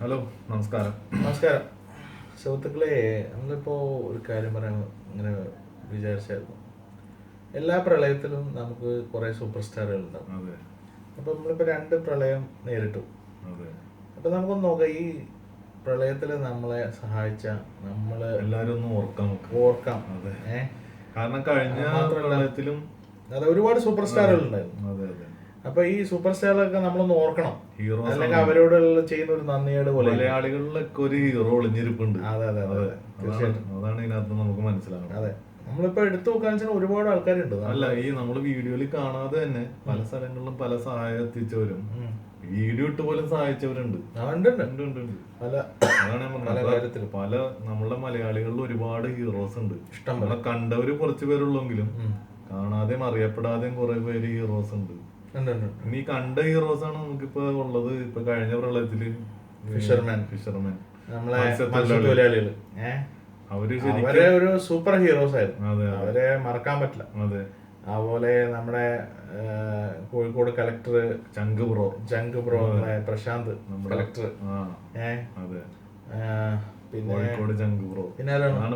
Hello, നമസ്കാരം. നമസ്കാരം സുഹൃത്തുക്കളെ. നമ്മളിപ്പോൾ ഒരു കാര്യം പറയാൻ ഇങ്ങനെ വിചാരിച്ചായിരുന്നു. എല്ലാ പ്രളയത്തിലും നമുക്ക് കുറേ സൂപ്പർ സ്റ്റാറുകൾ ഉണ്ടാവും. അപ്പം നമ്മളിപ്പോൾ 2 പ്രളയം നേരിട്ടു. അപ്പം നമുക്കൊന്ന് നോക്കാം, ഈ പ്രളയത്തിൽ നമ്മളെ സഹായിച്ച എല്ലാവരും ഒന്ന് ഓർക്കാം. കാരണം കഴിഞ്ഞ പ്രളയത്തിലും ഒരുപാട് സൂപ്പർ സ്റ്റാറുകൾ ഉണ്ടായിരുന്നു. അപ്പൊ ഈ സൂപ്പർ സ്റ്റാറുകളൊക്കെ നമ്മളൊന്ന് ഓർക്കണം, അല്ലെങ്കിൽ അവരോട് ചെയ്യുന്ന ഒരു നന്ദിയുടെ പോലെ. മലയാളികളിലൊക്കെ ഒരു ഹീറോ ഒളിഞ്ഞിരിപ്പുണ്ട്. അതെ അതെ അതെ തീർച്ചയായിട്ടും. അതാണ് ഇതിനകത്ത് നമുക്ക് മനസ്സിലാവുന്നത്. അതെ, നമ്മളിപ്പോ എടുത്തു നോക്കാൻ വെച്ചാൽ ഒരുപാട് ആൾക്കാരുണ്ട്. അല്ല, ഈ നമ്മള് വീഡിയോയിൽ കാണാതെ തന്നെ പല സ്ഥലങ്ങളിലും പല സഹായം എത്തിച്ചവരും വീഡിയോ ഇട്ട് പോലും സഹായിച്ചവരുണ്ട്. പല നമ്മളുടെ മലയാളികളിൽ ഒരുപാട് ഹീറോസ് ഉണ്ട്. നമ്മളെ കണ്ടവര് കുറച്ചു പേരുള്ളെങ്കിലും കാണാതെയും അറിയപ്പെടാതെയും കുറെ പേര് ഹീറോസ് ഉണ്ട്. ഇനി കണ്ട ഹീറോസ് ആണ് നമുക്കിപ്പോ ഉള്ളത്. ഇപ്പൊ കഴിഞ്ഞ പ്രളയത്തില് ഫിഷർമാൻ മത്സ്യത്തൊഴിലാളികള് അവരെ ഒരു സൂപ്പർ ഹീറോസ് ആയിരുന്നു. അവരെ മറക്കാൻ പറ്റില്ല. അതുപോലെ നമ്മുടെ കോഴിക്കോട് കളക്ടർ ജങ്ക് ബ്രോ പ്രശാന്ത് കളക്ടർ, പിന്നെ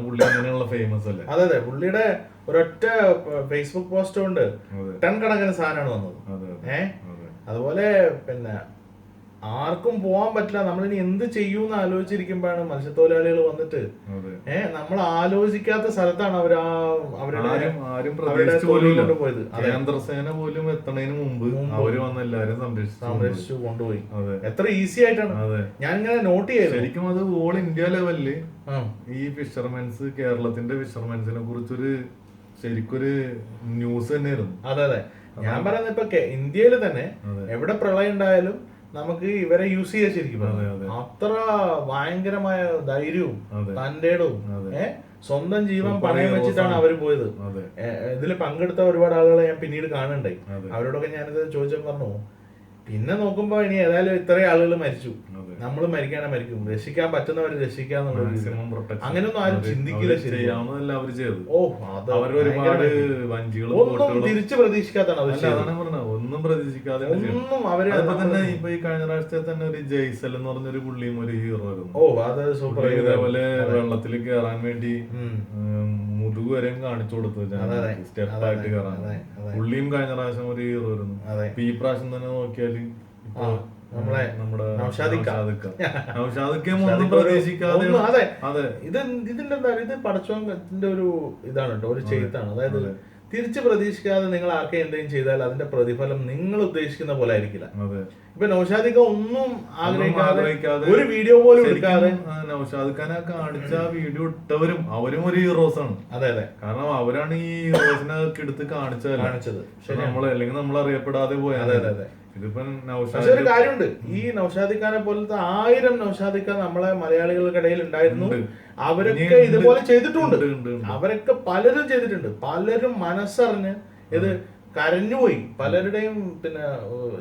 പുള്ളി അങ്ങനെയുള്ള ഫേമസ് അല്ലേ. അതെ അതെ, പുള്ളിയുടെ ഒരൊറ്റ ഫേസ്ബുക്ക് പോസ്റ്റ് കൊണ്ട് ടൺ കണക്കിന് സാധനമാണ് വന്നത്. അതുപോലെ പിന്നെ ആർക്കും പോവാൻ പറ്റില്ല. നമ്മളിനി എന്ത് ചെയ്യൂന്ന് ആലോചിച്ചിരിക്കുമ്പോഴാണ് മത്സ്യത്തൊഴിലാളികൾ വന്നിട്ട് നമ്മൾ ആലോചിക്കാത്ത സ്ഥലത്താണ് അവരുടെ പോയത്. കേന്ദ്രസേന പോലും എത്തുന്നതിന് മുമ്പ് അവര് വന്ന് എല്ലാരും സംരക്ഷിച്ചു കൊണ്ടുപോയി. എത്ര ഈസി ആയിട്ടാണ് ഞാൻ ഇങ്ങനെ നോട്ട് ചെയ്തത്. ശരിക്കും അത് ഓൾ ഇന്ത്യ ലെവലില് ഈ ഫിഷർമെൻസ്, കേരളത്തിന്റെ ഫിഷർമെൻസിനെ കുറിച്ചൊരു ശരിക്കൊരു ന്യൂസ് തന്നെയായിരുന്നു. അതെ അതെ, ഞാൻ പറയുന്നത് ഇപ്പൊ ഇന്ത്യയിൽ തന്നെ എവിടെ പ്രളയം ഉണ്ടായാലും നമുക്ക് ഇവരെ യൂസ് ചെയ്യാൻ ശരിക്കും അത്ര ഭയങ്കരമായ ധൈര്യവും തന്റേടവും സ്വന്തം ജീവൻ പണയം വെച്ചിട്ടാണ് അവര് പോയത്. ഇതിൽ പങ്കെടുത്ത ഒരുപാട് ആളുകളെ ഞാൻ പിന്നീട് കാണുന്നുണ്ടായി. അവരോടൊക്കെ ഞാനിത് ചോദിച്ചപ്പോൾ പറഞ്ഞു, പിന്നെ നോക്കുമ്പോ ഇനി ഏതായാലും ഇത്രയും ആളുകൾ മരിച്ചു, നമ്മൾ മരിക്കാനാ മരിക്കും, രക്ഷിക്കാൻ പറ്റുന്നവര് രക്ഷിക്കാന്നുള്ള അങ്ങനെയൊന്നും ആരും ചിന്തിക്കില്ല. ഒന്നും തിരിച്ചു പ്രതീക്ഷിക്കാത്താണ് ഒന്നും പ്രതീക്ഷിക്കാതെ ഒന്നും അവര് തന്നെ. ഇപ്പൊ ഈ കഴിഞ്ഞ പ്രാവശ്യത്തെ തന്നെ ഒരു ജയ്സൽ എന്ന് പറഞ്ഞൊരു പുള്ളിയും ഒരു ഹീറോ ആയിരുന്നു. അത് സൂപ്പർ. ഇതേപോലെ വെള്ളത്തിൽ കയറാൻ വേണ്ടി മുതുക് വരെയും കാണിച്ചു കൊടുത്തു, സ്റ്റെപ്പായിട്ട് കയറാൻ. പുള്ളിയും കഴിഞ്ഞ പ്രാവശ്യം ഒരു ഹീറോ ആയിരുന്നു. ഈ പ്രാവശ്യം തന്നെ നോക്കിയാല് നമ്മുടെ ഇതിന്റെ എന്താ, ഇത് പടച്ചോന്റെ ഒരു ഇതാണ് കേട്ടോ, ഒരു ചെയ്താണ്. അതായത് തിരിച്ച് പ്രതീക്ഷിക്കാതെ നിങ്ങൾ ആർക്കെ എന്തെങ്കിലും ചെയ്താൽ അതിന്റെ പ്രതിഫലം നിങ്ങൾ ഉദ്ദേശിക്കുന്ന പോലെ ആയിരിക്കില്ല. ഇപ്പൊ നൗഷാദിക്ക ഒന്നും ആഗ്രഹിക്കാതെ ഒരു വീഡിയോ പോലും എടുക്കാതെ നൗഷാദ് ഖാനെ കാണിച്ച വീഡിയോ ഇട്ടവരും അവരും ഒരു ഹീറോസ് ആണ്. അതെ അതെ, കാരണം അവരാണ് ഈ ഹീറോസിനെ എടുത്ത് കാണിച്ചത്. നമ്മളെ അല്ലെങ്കിൽ നമ്മൾ അറിയപ്പെടാതെ പോയത്. അതെ അതെ, പക്ഷെ ഒരു കാര്യമുണ്ട്, ഈ നൗഷാദ് ഖാനെ പോലത്തെ 1000 നൗഷാദ് ഖാൻ നമ്മളെ മലയാളികൾക്കിടയിൽ ഉണ്ടായിരുന്നു. അവരൊക്കെ ഇതുപോലെ ചെയ്തിട്ടുണ്ട്. അവരൊക്കെ പലരും ചെയ്തിട്ടുണ്ട്. പലരും മനസ്സറിഞ്ഞ് ഇത് കരഞ്ഞുപോയി. പലരുടെയും പിന്നെ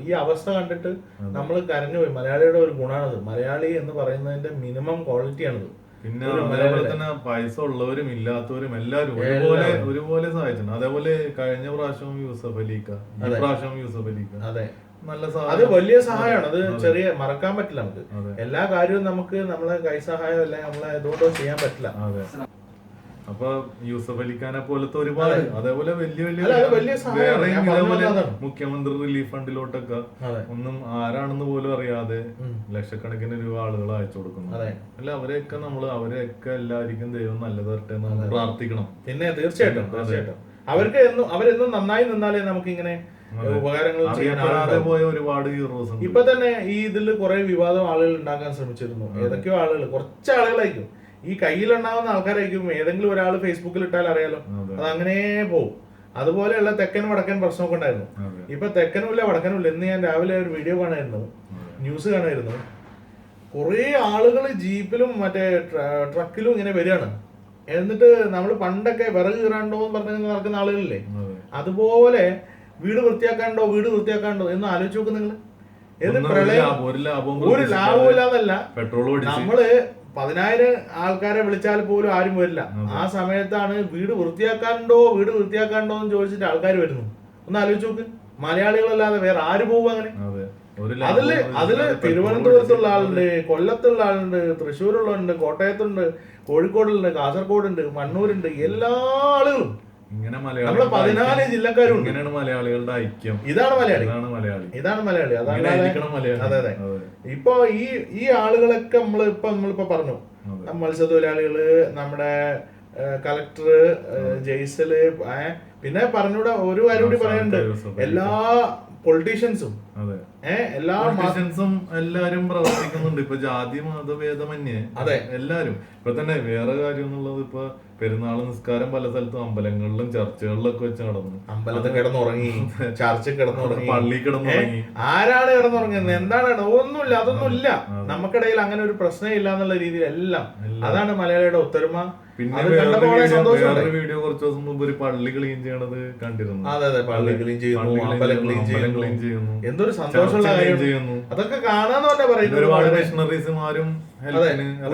ഈ അവസ്ഥ കണ്ടിട്ട് നമ്മൾ കരഞ്ഞുപോയി. മലയാളിയുടെ ഒരു ഗുണമാണത്. മലയാളി എന്ന് പറയുന്നതിന്റെ മിനിമം ക്വാളിറ്റിയാണിത്. പിന്നെ അതേപോലെ തന്നെ പൈസ ഉള്ളവരും ഇല്ലാത്തവരും എല്ലാവരും ഒരുപോലെ സഹായിച്ചിട്ടുണ്ട്. അതേപോലെ കഴിഞ്ഞ പ്രാവശ്യവും യൂസഫ് അലിക്ക, ഈ പ്രാവശ്യവും യൂസഫ് അലിക്ക നല്ല അത് വലിയ സഹായമാണ്. അത് ചെറിയ മറക്കാൻ പറ്റില്ല. നമുക്ക് എല്ലാ കാര്യവും നമുക്ക് നമ്മളെ കൈ സഹായം അല്ലെ നമ്മളെ ഇതുകൊണ്ടോ ചെയ്യാൻ പറ്റില്ല. അപ്പൊ യൂസഫ് അലിഖാനെ പോലത്തെ ഒരുപാട് അതേപോലെ വലിയ മുഖ്യമന്ത്രി റിലീഫ് ഫണ്ടിലോട്ടൊക്കെ ഒന്നും ആരാണെന്ന് പോലും അറിയാതെ ലക്ഷക്കണക്കിന് രൂപ ആളുകൾ അയച്ചു കൊടുക്കുന്നു. അല്ല, അവരെയൊക്കെ എല്ലാവർക്കും ദൈവം നല്ലത് തരട്ടെ എന്ന് പ്രാർത്ഥിക്കണം. പിന്നെ തീർച്ചയായിട്ടും അവരെന്നും നന്നായി നിന്നാലേ നമുക്ക് ഇങ്ങനെ ഉപകാരങ്ങൾ പോയ ഒരുപാട് ഹീറോസ്. ഇപ്പൊ തന്നെ ഈ ഇതിൽ കുറെ വിവാദം ആളുകൾ ഉണ്ടാക്കാൻ ശ്രമിച്ചിരുന്നു. ഏതൊക്കെയോ ആളുകൾ, കുറച്ച് ആളുകളായിരിക്കും, ഈ കയ്യിലുണ്ടാവുന്ന ആൾക്കാരായിരിക്കും. ഏതെങ്കിലും ഒരാൾ ഫേസ്ബുക്കിൽ ഇട്ടാൽ അറിയാലോ, അത് അങ്ങനെ പോകും. അതുപോലെയുള്ള തെക്കൻ വടക്കൻ പ്രശ്നമൊക്കെ ഉണ്ടായിരുന്നു. ഇപ്പൊ തെക്കനുമില്ല വടക്കനുമില്ല. ഇന്ന് ഞാൻ രാവിലെ ഒരു വീഡിയോ കാണായിരുന്നു, ന്യൂസ് കാണായിരുന്നു. കുറെ ആളുകൾ ജീപ്പിലും മറ്റേ ട്രക്കിലും ഇങ്ങനെ വരികയാണ്. എന്നിട്ട് നമ്മൾ പണ്ടൊക്കെ വിറക് കീറാണ്ടോ എന്ന് പറഞ്ഞ് നടക്കുന്ന ആളുകളില്ലേ, അതുപോലെ വീട് വൃത്തിയാക്കാണ്ടോ എന്ന് ആലോചിച്ച് നോക്ക് നിങ്ങൾ. ഏത് പ്രളയം ഒരു ലാഭവും ഇല്ലാന്നല്ല, നമ്മള് 10,000 ആൾക്കാരെ വിളിച്ചാൽ പോലും ആരും വരില്ല. ആ സമയത്താണ് വീട് വൃത്തിയാക്കാണ്ടോ എന്ന് ചോദിച്ചിട്ട് ആൾക്കാർ വരുന്നു. ഒന്ന് ആലോചിച്ച് നോക്ക്. മലയാളികളല്ലാതെ വേറെ ആര് പോകും അങ്ങനെ? അതില് തിരുവനന്തപുരത്തുള്ള ആളുണ്ട്, കൊല്ലത്തുള്ള ആളുണ്ട്, തൃശ്ശൂരുള്ളുണ്ട്, കോട്ടയത്തുണ്ട്, കോഴിക്കോടുണ്ട്, കാസർഗോഡുണ്ട്, മണ്ണൂരുണ്ട്, എല്ലാ ആളുകളും ഇങ്ങനെ നമ്മളെ 14 ജില്ലക്കാരും ഇങ്ങനെയാണ് മലയാളികളുടെ ഐക്യം. ഇതാണ് മലയാളി. അതാണ്. അതെ അതെ. ഇപ്പൊ ഈ ആളുകളൊക്കെ നമ്മളിപ്പോ പറഞ്ഞു, മത്സ്യത്തൊഴിലാളികള്, നമ്മുടെ കളക്ടർ, ജയ്സല്, പിന്നെ പറഞ്ഞൂടെ ഒരു കാര്യം കൂടി പറയാനുണ്ട്, എല്ലാ പൊളിറ്റീഷ്യൻസും എല്ലാരും പ്രവർത്തിക്കുന്നുണ്ട്. ഇപ്പൊ ജാതി മതഭേദമന്യേ എല്ലാരും. ഇപ്പൊ തന്നെ വേറെ കാര്യം എന്നുള്ളത്, ഇപ്പൊ പെരുന്നാൾ നിസ്കാരം പല സ്ഥലത്തും അമ്പലങ്ങളിലും ചർച്ചകളിലൊക്കെ വെച്ച് നടന്നു. അമ്പലത്തിൽ കിടന്നുറങ്ങി, ചർച്ചിൽ കിടന്നുറങ്ങി, പള്ളി കിടന്നുറങ്ങി. ആരാണ് കിടന്നുറങ്ങിയത്? എന്താണ്? ഒന്നുമില്ല, അതൊന്നുമില്ല. നമുക്കിടയിൽ അങ്ങനെ ഒരു പ്രശ്നം ഇല്ല എന്നുള്ള രീതിയിൽ എല്ലാം. അതാണ് മലയാളിയുടെ ഒത്തൊരുമ. പിന്നെ വേറൊരു വീഡിയോ കുറച്ച് ദിവസം മുമ്പ് ഒരു പള്ളി ക്ലീൻ ചെയ്യണത് കണ്ടിരുന്നു. അതെ, പള്ളി ക്ലീൻ ചെയ്യുന്നു, അമ്പലം ക്ലീൻ ചെയ്യുന്നു. എന്തൊരു സന്തോഷമുള്ള കാര്യം. അതൊക്കെ കാണാന്ന് തന്നെ പറയുന്നത്. ഒരുപാട് മിഷണറീസുമാരും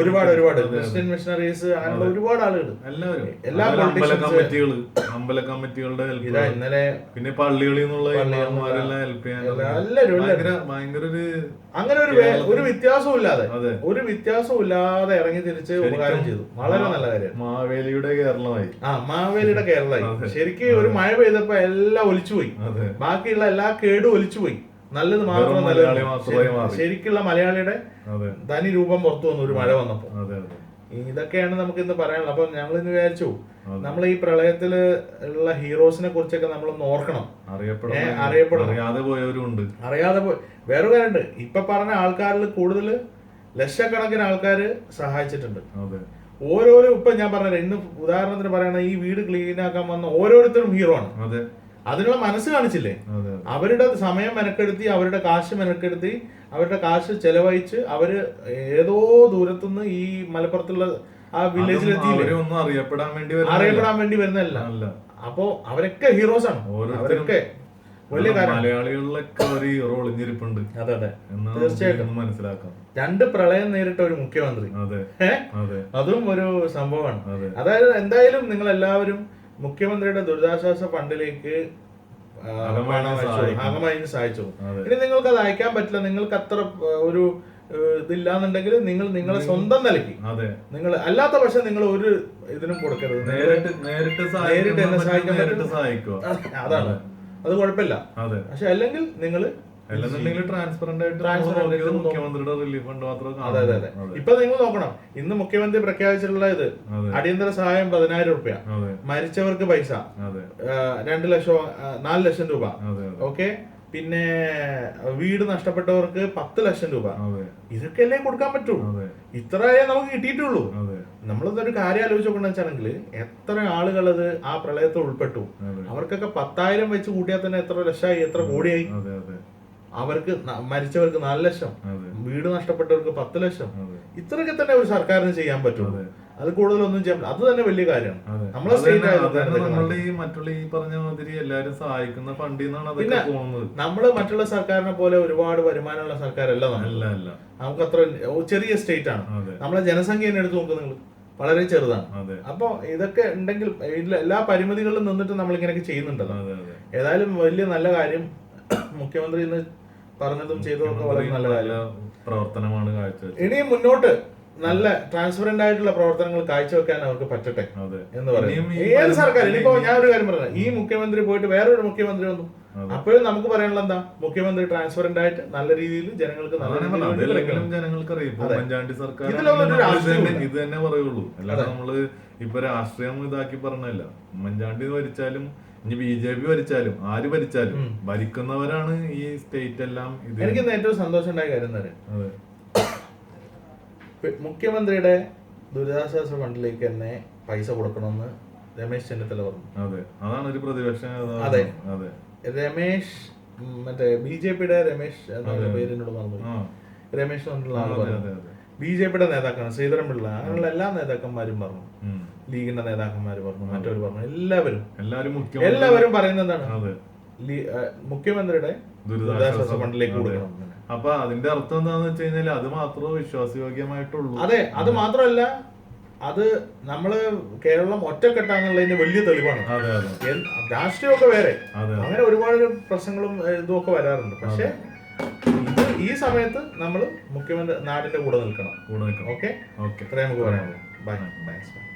ഒരുപാട് ക്രിസ്ത്യൻ മിഷണറീസ്, അങ്ങനെയുള്ള ഒരുപാട് ആളുകൾ, എല്ലാ അമ്പല കമ്മിറ്റികളുടെ ഹെൽപ്പ്, ഇന്നലെ പിന്നെ പള്ളികളിൽ നിന്നുള്ള ഹെൽപ്പ് ചെയ്യാൻ ഭയങ്കര അങ്ങനെ ഒരു വ്യത്യാസവും ഇല്ലാതെ ഇറങ്ങി തിരിച്ച് ഉപകാരം ചെയ്തു. വളരെ നല്ല കാര്യം. മാവേലിയുടെ കേരളമായി. മാവേലിയുടെ കേരളമായി. ശരിക്കും ഒരു മഴ പെയ്തപ്പോ എല്ലാം ഒലിച്ചുപോയി, ബാക്കിയുള്ള എല്ലാ കേടും ഒലിച്ചുപോയി. നല്ലത് മാത്രം നല്ലത്. ശരിക്കുള്ള മലയാളിയുടെ തനി രൂപം പുറത്തു വന്നു ഒരു മഴ വന്നപ്പോ. ഇതൊക്കെയാണ് നമുക്ക് ഇന്ന് പറയാനുള്ളത്. അപ്പൊ ഞങ്ങൾ ഇന്ന് വിചാരിച്ചു, നമ്മൾ ഈ പ്രളയത്തില് ഉള്ള ഹീറോസിനെ കുറിച്ചൊക്കെ നമ്മളൊന്ന് ഓർക്കണം. അറിയപ്പെടണം. അറിയാതെ പോയി വേറെ കാര്യമുണ്ട്. ഇപ്പൊ പറഞ്ഞ ആൾക്കാരിൽ കൂടുതൽ ലക്ഷക്കണക്കിന് ആൾക്കാര് സഹായിച്ചിട്ടുണ്ട്. ഓരോരോ ഇപ്പൊ ഞാൻ പറഞ്ഞത്, ഇന്ന് ഉദാഹരണത്തിന് പറയണ ഈ വീട് ക്ലീൻ ആക്കാൻ വന്ന ഓരോരുത്തരും ഹീറോ ആണ്. അതിനുള്ള മനസ്സ് കാണിച്ചില്ലേ? അവരുടെ സമയം മെനക്കെടുത്തി, അവരുടെ കാശ് മെനക്കെടുത്തി, അവരുടെ കാശ് ചെലവഴിച്ച് അവര് ഏതോ ദൂരത്തുനിന്ന് ഈ മലപ്പുറത്തുള്ള ആ വില്ലേജിലെത്തിയില്ലേ, അറിയപ്പെടാൻ വേണ്ടി വരുന്നതല്ല. അപ്പോ അവരൊക്കെ ഹീറോസ് ആണ്. അവരൊക്കെ വലിയ മലയാളികളിലൊക്കെ ഒരു ഹീറോ ഒളിഞ്ഞിരിപ്പുണ്ട്. അതെ, തീർച്ചയായിട്ടും മനസ്സിലാക്കാം. 2 പ്രളയം നേരിട്ട ഒരു മുഖ്യമന്ത്രി, അതും ഒരു സംഭവമാണ്. അതായത് എന്തായാലും നിങ്ങൾ എല്ലാവരും മുഖ്യമന്ത്രിയുടെ ദുരിതാശ്വാസ ഫണ്ടിലേക്ക് അകമായി സഹായിച്ചു. ഇനി നിങ്ങൾക്ക് അത് അയക്കാൻ പറ്റില്ല, നിങ്ങൾക്ക് അത്ര ഒരു ഇതില്ലാന്നുണ്ടെങ്കിൽ നിങ്ങൾ നിങ്ങളെ സ്വന്തം നിലയ്ക്ക്, നിങ്ങൾ അല്ലാത്ത പക്ഷെ നിങ്ങൾ ഒരു ഇതിനും കൊടുക്കരുത്. നേരിട്ട് എന്നെ സഹായിക്കാൻ പറ്റും, അതാണ്, അത് കുഴപ്പമില്ല. പക്ഷെ അല്ലെങ്കിൽ നിങ്ങൾ ട്രാൻസ്പെറന്റ് ആയിട്ട് മുഖ്യമന്ത്രിയുടെ റിലീഫ് ഫണ്ട് മാത്രം. അതെ. ഇപ്പൊ നിങ്ങൾ നോക്കണം, ഇന്ന് മുഖ്യമന്ത്രി പ്രഖ്യാപിച്ചിട്ടുള്ള ഇത് അടിയന്തര സഹായം 10,000 രൂപ, മരിച്ചവർക്ക് പൈസ 2 ലക്ഷം 4 ലക്ഷം രൂപ, ഓക്കെ, പിന്നെ വീട് നഷ്ടപ്പെട്ടവർക്ക് 10 ലക്ഷം രൂപ. ഇതൊക്കെ അല്ലേ കൊടുക്കാൻ പറ്റൂ? ഇത്രയേ നമുക്ക് കിട്ടിയിട്ടുള്ളൂ. നമ്മളൊരു കാര്യം ആലോചിച്ച് നോക്കണെന്ന് വെച്ചാണെങ്കിൽ, എത്ര ആളുകളത് ആ പ്രളയത്തിൽ ഉൾപ്പെട്ടു. അവർക്കൊക്കെ 10,000 വെച്ച് കൂട്ടിയാൽ തന്നെ എത്ര ലക്ഷമായി, എത്ര കോടിയായി. അവർക്ക് മരിച്ചവർക്ക് 4 ലക്ഷം, വീട് നഷ്ടപ്പെട്ടവർക്ക് 10 ലക്ഷം. ഇത്രയൊക്കെ തന്നെ ഒരു സർക്കാരിന് ചെയ്യാൻ പറ്റുള്ളൂ. അത് കൂടുതലൊന്നും ചെയ്യാൻ പറ്റില്ല. അത് തന്നെ വലിയ കാര്യമാണ്. നമ്മളെ മറ്റുള്ള ഈ പറഞ്ഞ മാതിരി എല്ലാരും സഹായിക്കുന്ന ഫണ്ടിൽ നിന്നാണ് പിന്നെ നമ്മള് മറ്റുള്ള സർക്കാരിനെ പോലെ ഒരുപാട് വരുമാനമുള്ള സർക്കാരല്ല. നമുക്ക് അത്ര ചെറിയ സ്റ്റേറ്റ് ആണ്. നമ്മളെ ജനസംഖ്യ എടുത്ത് നോക്കുക നിങ്ങൾ, വളരെ ചെറുതാണ്. അപ്പൊ ഇതൊക്കെ ഉണ്ടെങ്കിൽ എല്ലാ പരിമിതികളിലും നിന്നിട്ട് നമ്മൾ ഇങ്ങനെയൊക്കെ ചെയ്യുന്നുണ്ടല്ലോ. ഏതായാലും വലിയ നല്ല കാര്യം. മുഖ്യമന്ത്രി ഇന്ന് പറഞ്ഞതും ചെയ്തതും ഒക്കെ വളരെ നല്ല കാര്യം, പ്രവർത്തനമാണ് കാഴ്ചവെച്ചത്. ഇനിയും മുന്നോട്ട് നല്ല ട്രാൻസ്പെറന്റ് ആയിട്ടുള്ള പ്രവർത്തനങ്ങൾ കാഴ്ചവെക്കാൻ അവർക്ക് പറ്റട്ടെ എന്ന് പറയും ഏത് സർക്കാർ. ഇനിയിപ്പോ ഞാൻ ഒരു കാര്യം പറഞ്ഞത്, ഈ മുഖ്യമന്ത്രി പോയിട്ട് വേറൊരു മുഖ്യമന്ത്രി വന്നു, അപ്പോഴും നമുക്ക് പറയാനുള്ള എന്താ, മുഖ്യമന്ത്രി ട്രാൻസ്പെറന്റ് ആയിട്ട് നല്ല രീതിയിൽ ജനങ്ങൾക്ക് ഇത് തന്നെ പറയുള്ളൂ. അല്ലാതെ നമ്മള് ഇപ്പൊ രാഷ്ട്രീയം ഇതാക്കി പറഞ്ഞല്ല. ഉമ്മൻചാണ്ടി ഭരിച്ചാലും ഇനി BJP ഭരിച്ചാലും ആര് ഭരിച്ചാലും ഭരിക്കുന്നവരാണ് ഈ സ്റ്റേറ്റ് എല്ലാം. എനിക്ക് ഏറ്റവും സന്തോഷം ഉണ്ടായ കാര്യം എന്താ പറയുക, മുഖ്യമന്ത്രിയുടെ ദുരിതാശ്വാസ ഫണ്ടിലേക്ക് തന്നെ പൈസ കൊടുക്കണമെന്ന് രമേശ് ചെന്നിത്തല പറഞ്ഞു. അതാണ് ഒരു പ്രതിപക്ഷ. അതെ, രമേശ് മറ്റേ BJPയുടെ രമേശ് എന്ന പേരിനോട് പറഞ്ഞു. രമേശ് എന്നുള്ള ആള് പറഞ്ഞു. BJPയുടെ നേതാക്കളാണ്, ശ്രീധരൻപിള്ള, അങ്ങനെയുള്ള എല്ലാ നേതാക്കന്മാരും പറഞ്ഞു, ലീഗിന്റെ നേതാക്കന്മാര് പറഞ്ഞു, മറ്റവർ പറഞ്ഞു, എല്ലാവരും പറയുന്നത് എന്താണ്, മുഖ്യമന്ത്രിയുടെ ദുരിതാശ്വാസ ഫണ്ടിലേക്ക് കൊടുക്കണം. അപ്പൊ അതിന്റെ അർത്ഥം എന്താന്ന് വെച്ച് കഴിഞ്ഞാൽ അത് മാത്രമേ വിശ്വാസയോഗ്യമായിട്ടുള്ളൂ. അതെ, അത് മാത്രമല്ല, അത് നമ്മള് കേരളം ഒറ്റക്കെട്ടാന്നുള്ളതിന്റെ വലിയ തെളിവാണ്. രാഷ്ട്രീയമൊക്കെ വേറെ, അങ്ങനെ ഒരുപാട് പ്രശ്നങ്ങളും ഇതുമൊക്കെ വരാറുണ്ട്. പക്ഷെ ഈ സമയത്ത് നമ്മൾ മുഖ്യമന്ത്രി നാടിന്റെ കൂടെ നിൽക്കണം. ഓക്കെ, ഓക്കെ, ഇത്രയും നമുക്ക് പറയാനുള്ളൂ. ബൈ. താങ്ക്സ്.